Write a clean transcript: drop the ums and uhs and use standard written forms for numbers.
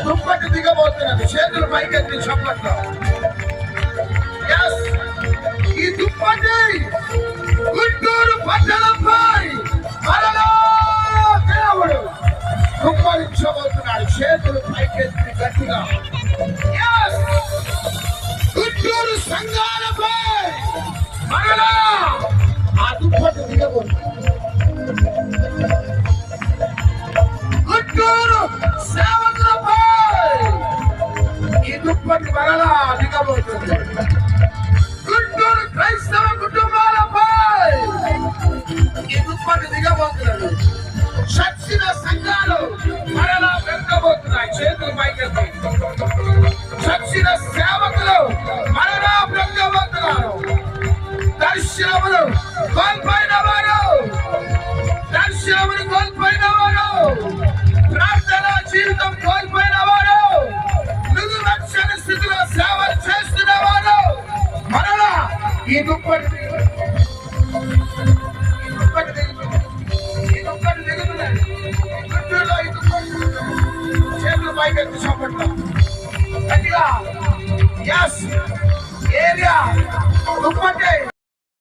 దుప్పటి దిగబోతున్నది. చేతులు పైకెత్తి చప్పట్లో. ఈ దుప్పటి గుంటూరు పట్టణంపై మరలా దేవుడు కుమ్మరించబోతున్నాడు. చేతులు పైకెత్తి గట్టిగా. గుంటూరు సంఘాలపై మరలా ఆ దుప్పటి దిగబోతున్నాడు. గుంటూరు సేవకులపై ఈ దుప్పటి మరలా దిగబోతుంది. గుంటూరు క్రైస్తవ కుటుంబాలపై ఈ దుప్పటి దిగబోతున్నాడు. చచ్చిన సంఘాలు మరలా బ్రతకబోతున్నాయి. చేతులు పైకెత్తి. చచ్చిన సేవకులు మరలా బ్రతకబోతున్నారు. దర్శనములు కోల్పోయిన వారు, దర్శనములు కోల్పోయిన వారు, ప్రార్థన జీవితం కోల్పోయిన వారు, నిర్లక్ష్య స్థితిలో సేవలు చేస్తున్న వారు మరలా ఈ దుప్పటి దిగుతున్నారు. గుంటూరులో ఈ దుప్పటి చేతులు పైకెత్తి చూపట్ల గట్టిగా. ఏరియా దుప్పటి